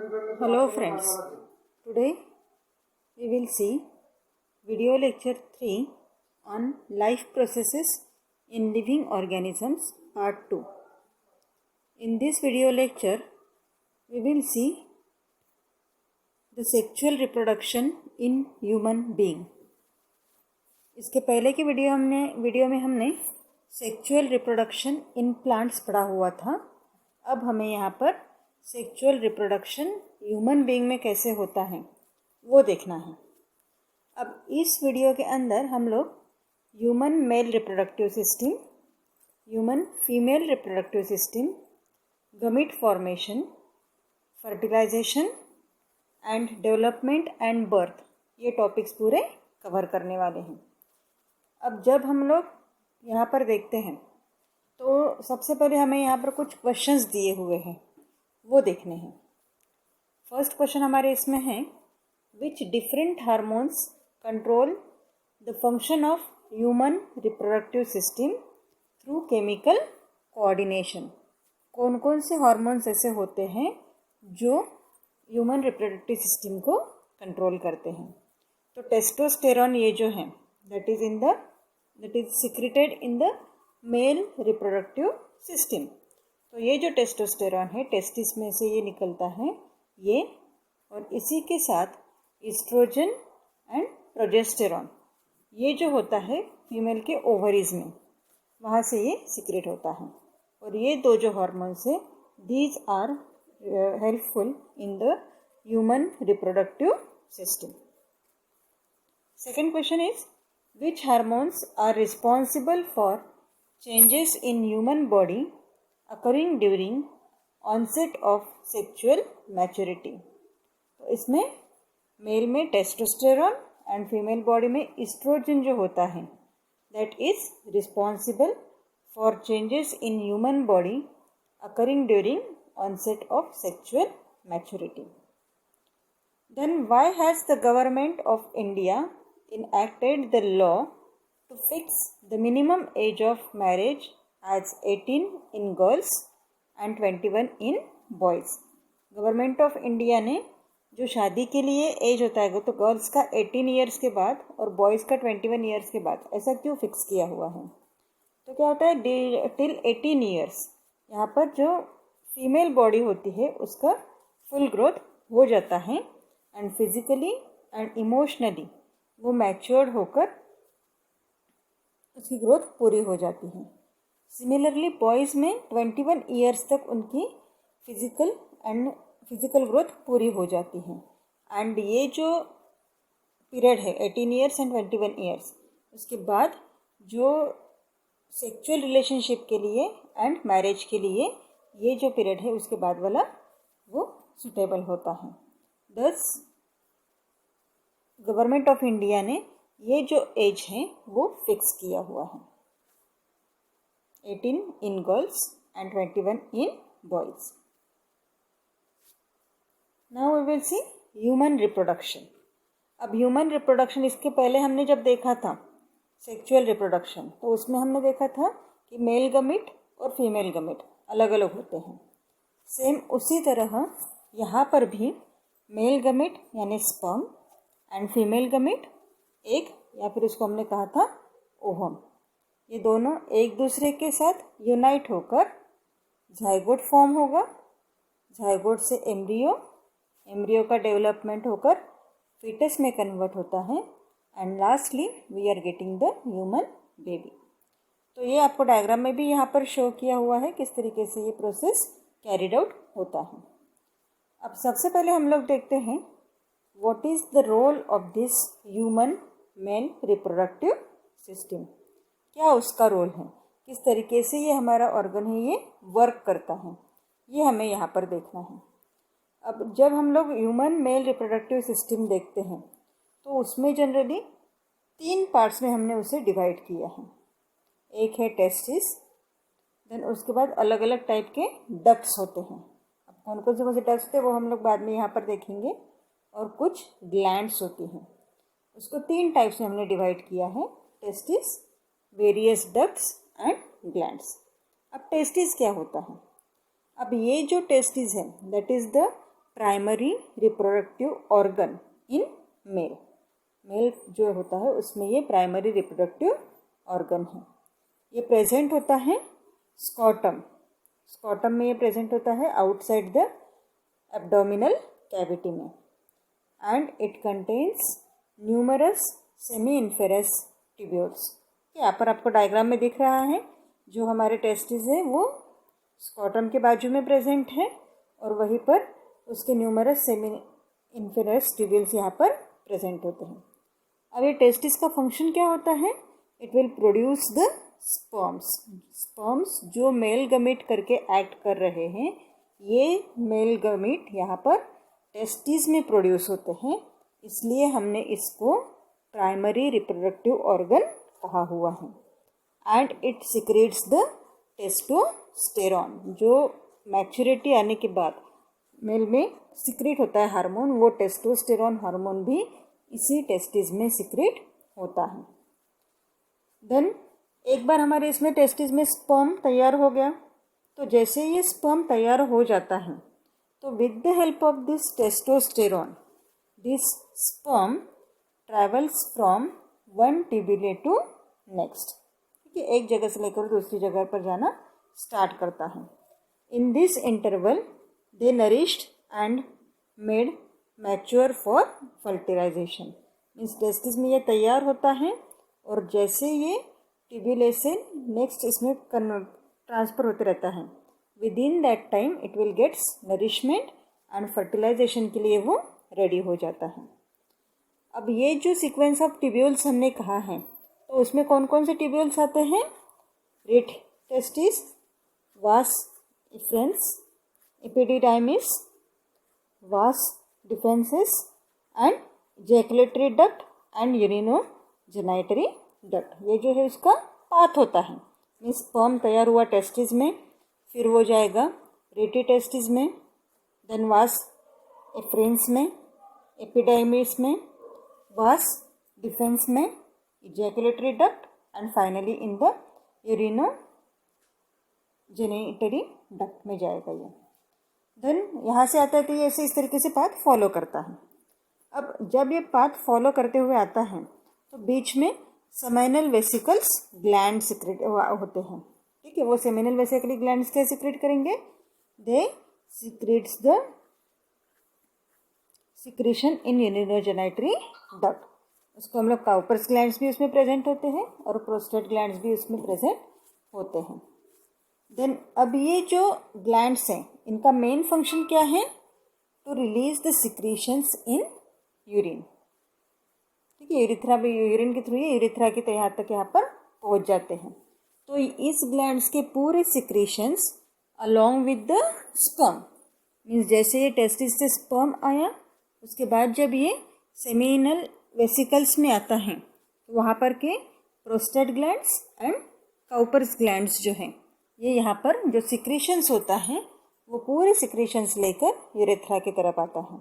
Hello friends, today we will see video lecture 3 on life processes in living organisms part 2. In this video lecture we will see the sexual reproduction in human being. इसके पहले की video में हमने sexual reproduction in plants पढ़ा हुआ था. अब हमें यहाँ पर सेक्सुअल रिप्रोडक्शन ह्यूमन बीइंग में कैसे होता है वो देखना है. अब इस वीडियो के अंदर हम लोग human male reproductive system, human female reproductive system, gamete formation, fertilisation and development and birth, ये टॉपिक्स पूरे कवर करने वाले हैं. अब जब हम लोग यहाँ पर देखते हैं तो सबसे पहले हमें यहाँ पर कुछ क्वेश्चंस दिए हुए हैं, वो देखने हैं. फर्स्ट क्वेश्चन हमारे इसमें है, which different hormones control the function of human reproductive system through chemical coordination. कौन कौन से हार्मोन्स ऐसे होते हैं जो ह्यूमन रिप्रोडक्टिव सिस्टम को कंट्रोल करते हैं. तो टेस्टोस्टेरॉन ये जो है that is secreted in the mail reproductive system. तो ये जो टेस्टोस्टेरॉन है टेस्टिस में से ये निकलता है ये, और इसी के साथ एस्ट्रोजन एंड प्रोजेस्टेरॉन ये जो होता है फीमेल के ओवरीज में, वहाँ से ये सीक्रेट होता है. और ये दो जो हार्मोन्स है these are helpful in the human reproductive system. Second question is, which hormones are responsible for changes in human body occurring during onset of sexual maturity. तो इसमें मेल में टेस्टोस्टेरॉन एंड फीमेल बॉडी में oestrogen जो होता है that is responsible for changes in human body occurring during onset of sexual maturity. Then why has the government of India enacted the law to fix the minimum age of marriage as 18 in girls and 21 in boys. Government of India ने जो शादी के लिए as होता है तो girls का 18 years के बाद और बॉयज़ का 21 ईयर्स के बाद ऐसा क्यों फिक्स किया हुआ है. तो क्या होता है टिल 18 ईयर्स यहाँ पर जो फीमेल बॉडी होती है उसका फुल ग्रोथ हो जाता है एंड फिजिकली एंड इमोशनली वो मैच्योर्ड होकर उसकी ग्रोथ पूरी हो जाती है. सिमिलरली बॉयज़ में 21 ईयर्स तक उनकी फिजिकल ग्रोथ पूरी हो जाती है. एंड ये जो पीरियड है 18 ईयर्स एंड 21 ईयर्स, उसके बाद जो सेक्सुअल रिलेशनशिप के लिए एंड मैरिज के लिए ये जो पीरियड है उसके बाद वाला वो सुटेबल होता है. दस गवर्नमेंट ऑफ इंडिया ने ये जो एज है वो फिक्स किया हुआ है, 18 in girls and 21 in boys. Now we will see human reproduction. अब ह्यूमन रिप्रोडक्शन इसके पहले हमने जब देखा था सेक्सुअल रिप्रोडक्शन तो उसमें हमने देखा था कि मेल गमीट और फीमेल गमीट अलग अलग होते हैं. सेम उसी तरह यहाँ पर भी मेल गमीट यानी स्पर्म एंड फीमेल गमीट एक, या फिर उसको हमने कहा था ओवम, ये दोनों एक दूसरे के साथ यूनाइट होकर जाइगोट फॉर्म होगा. जाइगोट से एम्ब्रियो का डेवलपमेंट होकर फीटस में कन्वर्ट होता है and lastly we are getting the human baby. तो ये आपको डायग्राम में भी यहाँ पर शो किया हुआ है किस तरीके से ये प्रोसेस कैरिड आउट होता है. अब सबसे पहले हम लोग देखते हैं what is the role of this human male reproductive system. क्या उसका रोल है, किस तरीके से ये हमारा ऑर्गन है ये वर्क करता है, ये हमें यहाँ पर देखना है. अब जब हम लोग ह्यूमन मेल रिप्रोडक्टिव सिस्टम देखते हैं तो उसमें जनरली 3 पार्ट्स में हमने उसे डिवाइड किया है. एक है टेस्टिस, देन उसके बाद अलग अलग टाइप के डक्ट्स होते हैं. अब कौन कौन से डक्ट्स थे वो हम लोग बाद में यहाँ पर देखेंगे. और कुछ ग्लैंड्स होती हैं, उसको 3 टाइप्स में हमने डिवाइड किया है, testis, various ducts and glands. अब टेस्टिस क्या होता है, अब ये जो टेस्टिस है that is the primary reproductive organ in male. Male जो होता है उसमें ये प्राइमरी रिप्रोडक्टिव ऑर्गन है। ये प्रेजेंट होता है स्कॉटम। स्कॉटम में ये प्रेजेंट होता है आउटसाइड द एब्डोमिनल कैविटी में। And it contains numerous seminiferous tubules. यहाँ पर आपको डायग्राम में दिख रहा है जो हमारे टेस्टिस है वो स्कॉटम के बाजू में प्रेजेंट है और वहीं पर उसके न्यूमरस सेमी इन्फेरस ट्यूब्यूल्स यहाँ पर प्रेजेंट होते हैं। अब ये टेस्टिस का फंक्शन क्या होता है? It will produce the sperms. Sperms जो मेल गमीट करके एक्ट कर रहे हैं, ये मेल गमीट यहाँ पर टेस्टिस में प्रोड्यूस होते हैं, इसलिए हमने इसको प्राइमरी रिप्रोडक्टिव ऑर्गन कहा हुआ है। And it secretes the testosterone. जो मैच्योरिटी आने के बाद मेल में सिक्रेट होता है हार्मोन, वो टेस्टोस्टेरॉन हार्मोन भी इसी टेस्टिस में सिक्रेट होता है। देन एक बार हमारे इसमें टेस्टिस में स्पर्म तैयार हो गया, तो जैसे ये स्पर्म तैयार हो जाता है तो with the help of this testosterone this sperm travels from one tubule to next. ठीक है, एक जगह से लेकर दूसरी जगह पर जाना स्टार्ट करता है। In this interval they nourished and made mature for fertilisation. इस टेस्टिस में ये तैयार होता है और जैसे ये ट्यूब्यूले से नेक्स्ट इसमें ट्रांसफ़र होते रहता है, within that time it will gets nourishment and fertilisation के लिए वो रेडी हो जाता है। अब ये जो सीक्वेंस ऑफ ट्यूब्यूल्स हमने कहा है तो उसमें कौन कौन से ट्यूब्यूल्स आते हैं? Rete testis, vas efferens, epididymis, vas deferens and ejaculatory duct and urinogenital duct. ये जो है उसका पाथ होता है। मीन्स स्पर्म तैयार हुआ टेस्टिस में, फिर वो जाएगा रेटी टेस्टिस में, देन वास एफ्रेंस में, एपिडाइमिस में, वास डिफेंस में, ejaculatory duct and finally in the urinogenital duct में जाएगा ये। देन यहाँ से आता है तो ये ऐसे इस तरीके से पाथ फॉलो करता है। अब जब ये पाथ फॉलो करते हुए आता है तो बीच में सेमिनल वेसिकल्स ग्लैंड सिक्रेट होते हैं। ठीक है, वो सेमिनल वेसिकली ग्लैंड्स क्या सिक्रेट करेंगे? They secrete the secretion in urinogenital duct. उसको हम लोग काउपर्स ग्लैंड्स भी उसमें प्रेजेंट होते हैं और प्रोस्टेट ग्लैंड्स भी उसमें प्रेजेंट होते हैं। देन अब ये जो ग्लैंड्स हैं इनका मेन फंक्शन क्या है? To release the secretions in urine. ठीक है, यूरिथ्रा भी यूरिन के थ्रू ये यूरिथ्रा के तो यहाँ तक यहाँ पर पहुँच जाते हैं। तो इस ग्लैंड्स के पूरे secretions along with the sperm, means जैसे ये टेस्टिस से स्पर्म आया उसके बाद जब ये सेमिनल वेसिकल्स में आता है तो वहाँ पर के prostate glands and Cowper's glands जो हैं ये यहाँ पर जो सिक्रीशंस होता है वो पूरे सिक्रीशंस लेकर यूरेथ्रा की तरफ आता है।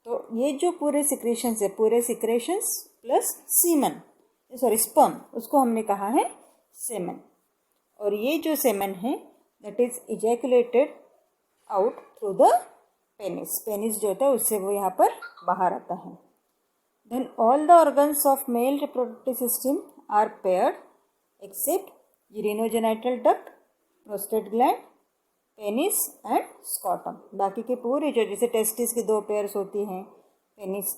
तो ये जो पूरे सिक्रीशंस है, पूरे secretions plus semen, sorry sperm, उसको हमने कहा है सेमन। और ये जो सेमन है that is ejaculated out through the penis. Penis जो होता है उससे वो यहाँ पर बाहर आता है। Then all the organs of male reproductive system are paired except urinogenital duct, prostate gland, penis and scrotum. बाकी के पूरे जो जैसे टेस्टिस की 2 पेयर्स होती हैं, पेनिस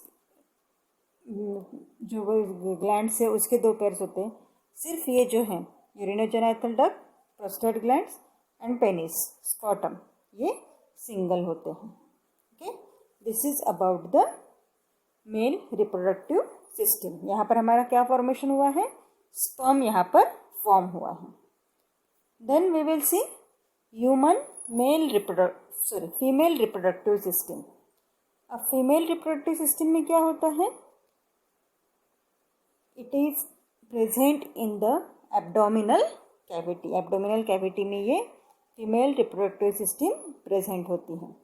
जो ग्लैंड से उसके 2 पेयर्स होते हैं, सिर्फ ये जो है urinogenital duct, prostate glands and penis scrotum ये सिंगल होते हैं। Okay, this is about the mail reproductive system. यहाँ पर हमारा क्या फॉर्मेशन हुआ है? स्पर्म यहाँ पर फॉर्म हुआ है। Then we will see female reproductive system. अब फीमेल रिप्रोडक्टिव सिस्टम में क्या होता है? It is present in the abdominal cavity. Abdominal cavity में ये फीमेल रिप्रोडक्टिव सिस्टम प्रेजेंट होती है।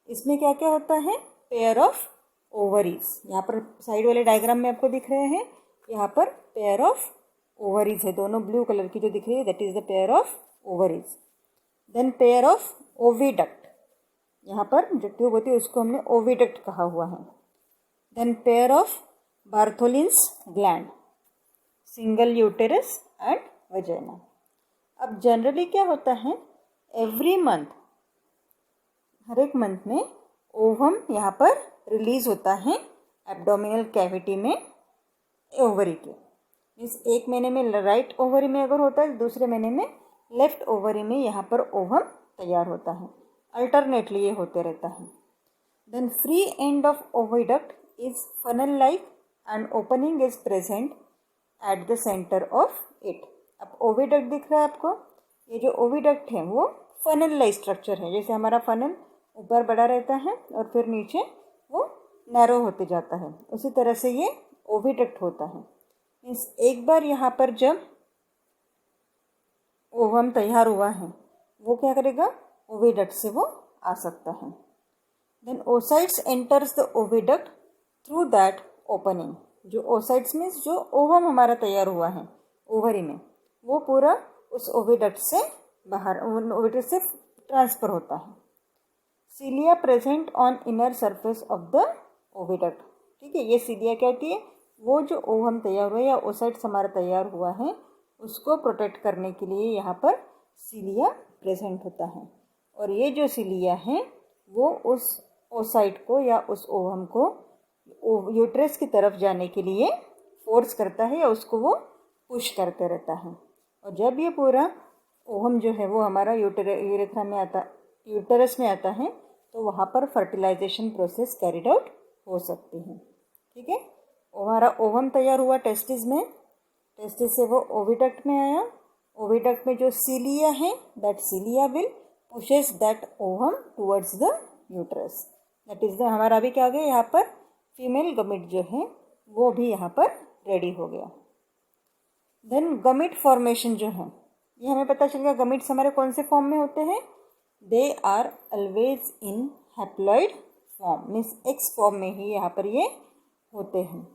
इसमें क्या क्या होता है? Pair of ovaries. यहाँ पर साइड वाले डायग्राम में आपको दिख रहे हैं, यहाँ पर पेयर ऑफ ओवरीज है, दोनों ब्लू कलर की जो दिख रही है that is the pair of ovaries. Then pair of oviduct, यहाँ पर जो ट्यूब होती है उसको हमने ओविडक्ट कहा हुआ है। Then pair of Bartholin's gland, single uterus and vagina. अब जनरली क्या होता है, एवरी मंथ, हर एक मंथ में ओवम यहाँ पर रिलीज होता है एब्डोमिनल कैविटी में ओवरी के। मीन्स एक महीने में राइट ओवरी में अगर होता है, दूसरे महीने में लेफ्ट ओवरी में यहाँ पर ओवम तैयार होता है। अल्टरनेटली ये होते रहता है। Then free end of oviduct is funnel like and opening is present at the centre of it. अब ओविडक्ट दिख रहा है आपको, ये जो ओविडक्ट है वो फनल लाइक स्ट्रक्चर है। जैसे हमारा फनल ऊपर बड़ा रहता है और फिर नीचे वो नैरो होते जाता है, उसी तरह से ये ओविडक्ट होता है। मीन्स एक बार यहाँ पर जब ओवम तैयार हुआ है वो क्या करेगा, ओविडक्ट से वो आ सकता है। Then oocytes enters the oviduct through that opening. जो ओसाइट्स मीन्स जो ओवम हमारा तैयार हुआ है ओवरी में, वो पूरा उस ओविडक्ट से बाहर, ओविडक्ट से ट्रांसफर होता है। Cilia present on inner surface of the oviduct. ठीक है, ये सीलिया क्या होती है, वो जो ओवम तैयार हुआ या ओसाइट्स हमारा तैयार हुआ है उसको प्रोटेक्ट करने के लिए यहाँ पर सीलिया प्रेजेंट होता है। और ये जो सीलिया है वो उस ओसाइट को या उस ओवम को यूट्रस की तरफ जाने के लिए फोर्स करता है या उसको वो पुश करते रहता है। और जब ये पूरा ओवम जो है वो हमारा यूरेथ्रा में आता, यूटरस में आता है, तो वहाँ पर फर्टिलाइजेशन प्रोसेस कैरिड आउट हो सकती है। ठीक है, हमारा ओवम तैयार हुआ टेस्टिस में, टेस्टिस से वो ओविडक्ट में आया, ओविडक्ट में जो सीलिया है that cilia will pushes that ovum towards the uterus. That is the, हमारा अभी क्या हो गया, यहाँ पर फीमेल गमिट जो है वो भी यहाँ पर रेडी हो गया। देन गमिट फॉर्मेशन जो है, ये हमें पता चल गया गमिट्स हमारे कौन से फॉर्म में होते हैं, they are always in haploid form, means X form में ही यहाँ पर ये होते हैं।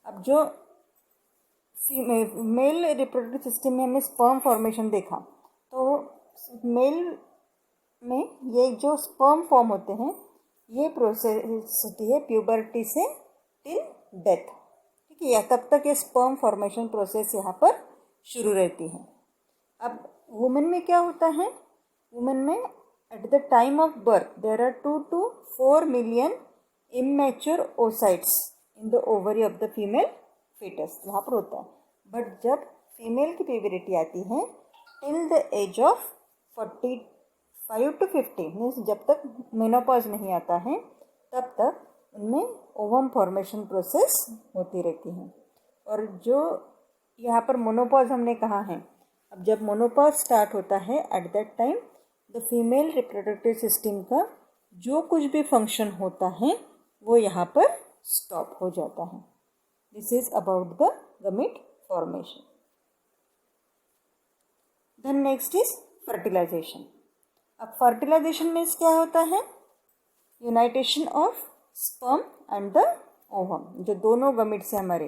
अब जो मेल रिप्रोडक्टिव सिस्टम में हमने स्पर्म फॉर्मेशन देखा, तो मेल में ये जो स्पर्म फॉर्म होते हैं ये प्रोसेस होती है प्यूबर्टी से टिल डेथ। ठीक है, या तब तक ये स्पर्म फॉर्मेशन प्रोसेस यहाँ पर शुरू रहती है। अब वुमेन में क्या होता है, वुमेन में at the time of birth there are 2 to 4 million immature oocytes in the ovary of the female fetus, वहाँ पर होता है। बट जब फीमेल की प्यूबरिटी आती है till the age of 45 to 50, means जब तक मेनोपॉज नहीं आता है तब तक उनमें ओवम फॉर्मेशन प्रोसेस होती रहती है। और जो यहाँ पर मोनोपॉज हमने कहा है, अब जब मोनोपॉज स्टार्ट होता है at that time the female reproductive system का जो कुछ भी फंक्शन होता है वो यहाँ पर स्टॉप हो जाता है। This is about the gamete formation. Then next is fertilization. अब फर्टिलाइजेशन मीन्स क्या होता है, unitation of sperm and the ovum. जो दोनों गमिट्स हैं हमारे,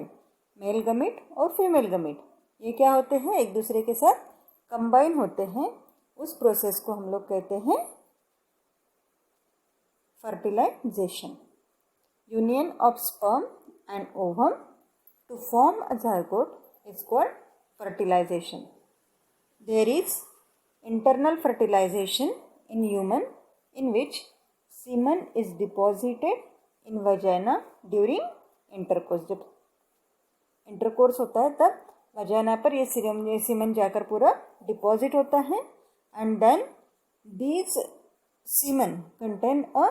मेल गमिट और फीमेल गमिट, ये क्या होते हैं, एक दूसरे के साथ कंबाइन होते हैं। उस प्रोसेस को हम लोग कहते हैं fertilisation. Union of sperm and ovum to form a zygote is called fertilization. There is internal fertilization in human in which semen is deposited in vagina during intercourse. जब इंटरकोर्स होता है तब वजाना पर ये सीमन जाकर पूरा डिपॉजिट होता है and then these semen contain a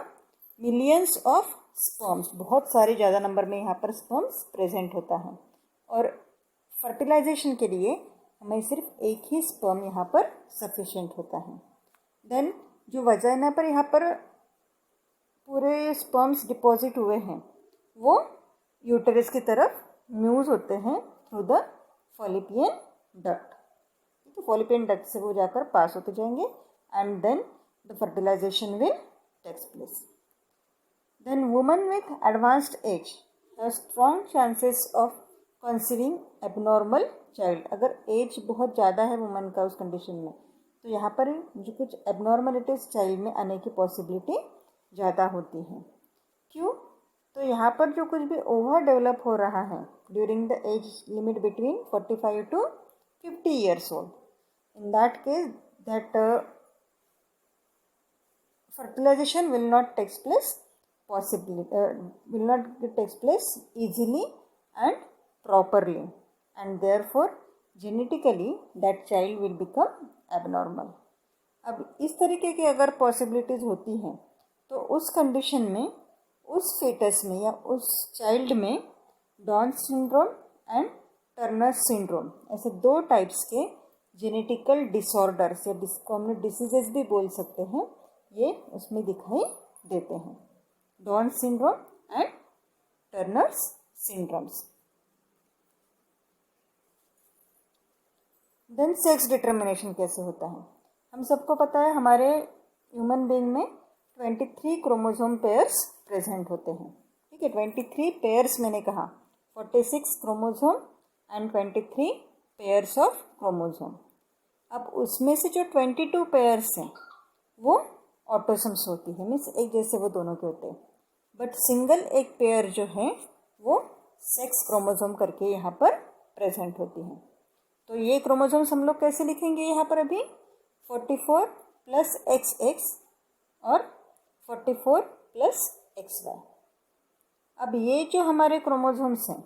millions of sperms, बहुत सारे ज़्यादा नंबर में यहाँ पर स्पर्म्स प्रेजेंट होता है। और फर्टिलाइजेशन के लिए हमें सिर्फ एक ही स्पर्म यहाँ पर सफिशिएंट होता है। देन जो वजाइना पर यहाँ पर पूरे स्पर्म्स डिपॉजिट हुए हैं वो यूटेरस की तरफ म्यूज होते हैं थ्रू द फॉलिपियन डक्ट। तो फॉलिपियन डक्ट से वो जाकर पास होते जाएंगे and then the fertilisation will takes place. Then women with advanced age have strong chances of conceiving abnormal child. अगर एज बहुत ज़्यादा है वुमन का उस कंडीशन में, तो यहाँ पर जो कुछ एबनॉर्मलिटीज चाइल्ड में आने की पॉसिबिलिटी ज़्यादा होती हैं। क्यों? तो यहाँ पर जो कुछ भी ओवर डेवलप हो रहा है during the age limit between 45 to 50 years old, in that case that fertilization will not take place possibly, will not take place easily and properly, and therefore genetically that child will become abnormal. अब इस तरीके की अगर possibilities होती हैं तो उस condition में उस फेटस में या उस चाइल्ड में Down syndrome and Turner syndrome ऐसे दो टाइप्स के जेनेटिकल डिसऑर्डर्स या कॉमन डिसीजेस भी बोल सकते हैं, ये उसमें दिखाई देते हैं, Down syndrome and Turner's syndromes. Then sex determination कैसे होता है? हम सबको पता है हमारे ह्यूमन बीइंग में 23 क्रोमोसोम पेयर्स प्रेजेंट होते हैं, ठीक है। 23 पेयर्स मैंने कहा, 46 chromosome and 23 pairs of chromosome. अब उसमें से जो 22 पेयर्स हैं वो ऑटोसम्स होती है, मीन्स एक जैसे वो दोनों के होते हैं, बट सिंगल एक पेयर जो है वो सेक्स क्रोमोसोम करके यहाँ पर प्रेजेंट होती हैं। तो ये क्रोमोसोम्स हम लोग कैसे लिखेंगे यहाँ पर? अभी 44 प्लस XX और 44 प्लस XY। अब ये जो हमारे क्रोमोसोम्स हैं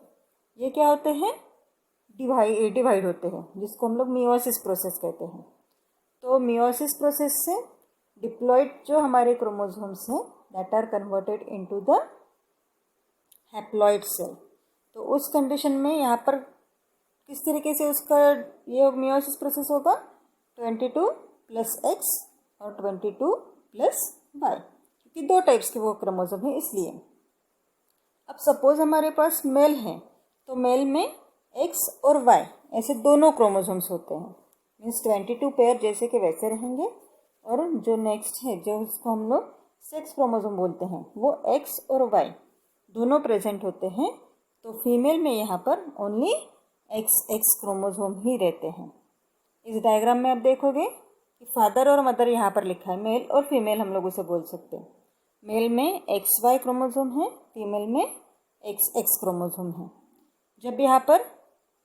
ये क्या होते हैं? डिवाइड होते हैं, जिसको हम लोग मियोसिस प्रोसेस कहते हैं। तो मियोसिस प्रोसेस से डिप्लॉइड जो हमारे क्रोमोसोम्स हैं that are converted into the haploid cell. तो उस कंडीशन में यहाँ पर किस तरीके से उसका ये मियोसिस प्रोसेस होगा? 22 प्लस X और 22 प्लस Y, क्योंकि दो टाइप्स के वो क्रोमोसोम हैं इसलिए। अब सपोज हमारे पास मेल है तो मेल में X और Y ऐसे दोनों क्रोमोसोम्स होते हैं, मीन्स 22 पेयर जैसे कि वैसे रहेंगे, और जो नेक्स्ट है जो उसको हम लोग सेक्स क्रोमोसोम बोलते हैं वो X और Y दोनों प्रेजेंट होते हैं। तो फीमेल में यहाँ पर ओनली XX क्रोमोसोम ही रहते हैं। इस डायग्राम में आप देखोगे कि फादर और मदर यहाँ पर लिखा है, मेल और फीमेल हम लोग उसे बोल सकते हैं। मेल में XY क्रोमोसोम है, फीमेल में XX क्रोमोसोम है। जब यहाँ पर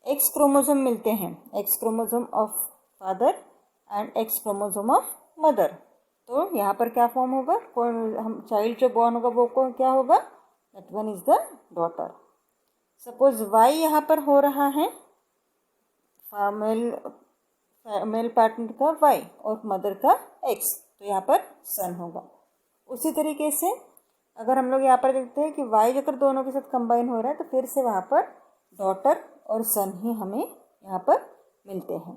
X क्रोमोसोम मिलते हैं, X chromosome of father and X chromosome of mother, तो यहाँ पर क्या फॉर्म होगा? हम चाइल्ड जो बॉर्न होगा वो क्या होगा? That one is the daughter. Suppose Y यहाँ पर हो रहा है मेल पार्टनर का Y और मदर का X, तो यहाँ पर सन होगा। उसी तरीके से अगर हम लोग यहाँ पर देखते हैं कि Y अगर दोनों के साथ कंबाइन हो रहा है तो फिर से वहाँ पर डॉटर और सन ही हमें यहाँ पर मिलते हैं।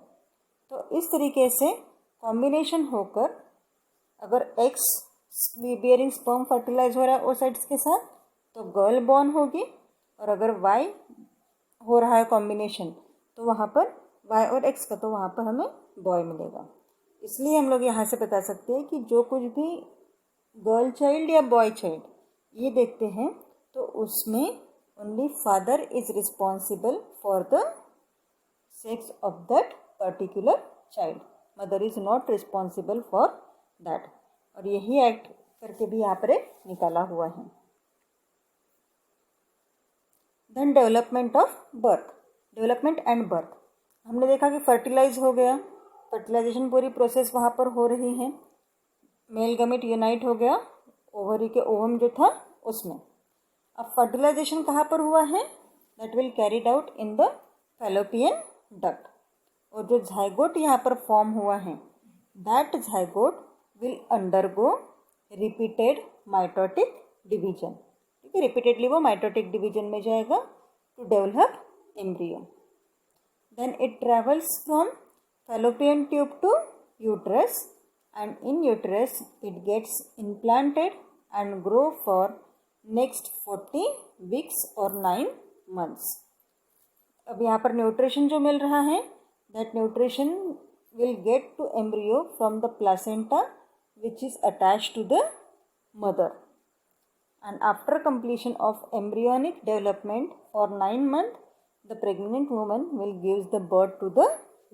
तो इस तरीके से कॉम्बिनेशन होकर अगर X बियरिंग स्पर्म फर्टिलाइज हो रहा है ओसाइट्स के साथ तो गर्ल बॉर्न होगी, और अगर Y हो रहा है कॉम्बिनेशन तो वहाँ पर Y और X का तो वहाँ पर हमें बॉय मिलेगा। इसलिए हम लोग यहाँ से बता सकते हैं कि जो कुछ भी गर्ल चाइल्ड या बॉय चाइल्ड ये देखते हैं तो उसमें only father is responsible for the sex of that particular child, mother is not responsible for that, और यही एक्ट करके भी यहाँ पर निकाला हुआ है। Then development of birth, development and birth. हमने देखा कि फर्टिलाइज हो गया, फर्टिलाइजेशन पूरी प्रोसेस वहाँ पर हो रही है, मेल गमेट यूनाइट हो गया ओवरी के ओवम जो था उसमें। अब फर्टिलाइजेशन कहाँ पर हुआ है? That will carried out in the fallopian duct, और जो झाइगोट यहाँ पर फॉर्म हुआ है that zygote will undergo repeated mitotic division, ठीक है। रिपीटेडली वो माइटोटिक डिवीजन में जाएगा to develop embryo. Then it travels from fallopian tube to uterus, and in uterus it gets implanted and grow for next 40 weeks or 9 months. अब यहाँ पर nutrition जो मिल रहा है that nutrition will get to embryo from the placenta which is attached to the mother, and after completion of embryonic development for 9 months the pregnant woman will gives the birth to the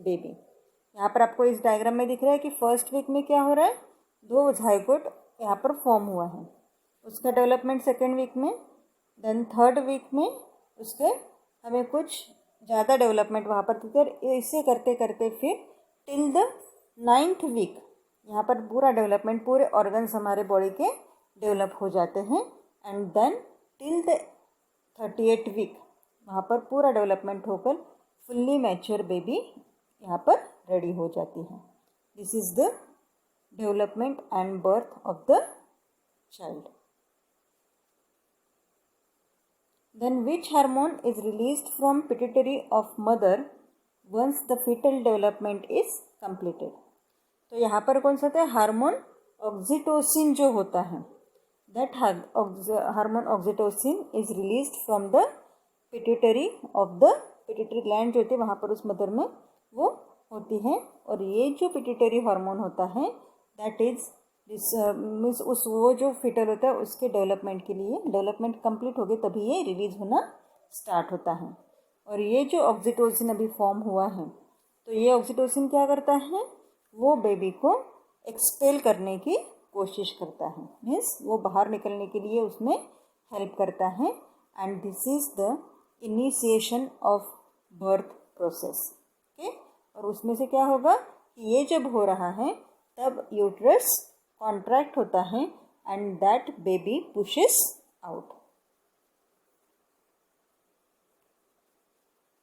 baby. यहाँ पर आपको इस diagram में दिख रहा है कि first week में क्या हो रहा है? दो झाइगोट यहाँ पर फॉर्म हुआ है, उसका डेवलपमेंट सेकेंड वीक में, देन थर्ड वीक में उसके हमें कुछ ज़्यादा डेवलपमेंट वहाँ पर थी। इसे करते करते फिर टिल द 9th वीक यहाँ पर पूरा डेवलपमेंट, पूरे ऑर्गन्स हमारे बॉडी के डेवलप हो जाते हैं। And then till the 38th week वहाँ पर पूरा डेवलपमेंट होकर फुल्ली मैच्योर बेबी यहाँ पर रेडी हो जाती है। This is the development and birth of the child. Then which hormone is released from pituitary of mother once the fetal development is completed? तो यहाँ पर कौन सा था हार्मोन ऑक्सीटोसिन जो होता है, that hormone oxytocin is released from the pituitary of the pituitary gland जो होती है वहाँ पर उस मदर में वो होती है। और ये जो पिट्यूटरी हार्मोन होता है दैट इज मीन्स उस वो जो फिटल होता है उसके डेवलपमेंट के लिए, डेवलपमेंट कंप्लीट हो गई तभी ये रिलीज होना स्टार्ट होता है। और ये जो ऑक्सीटोसिन अभी फॉर्म हुआ है तो ये ऑक्सीटोसिन क्या करता है, वो बेबी को एक्सपेल करने की कोशिश करता है, मीन्स वो बाहर निकलने के लिए उसमें हेल्प करता है। And this is the initiation of birth process. Okay, और उसमें से क्या होगा कि ये जब हो रहा है तब यूट्रस कॉन्ट्रैक्ट होता है and that baby pushes out.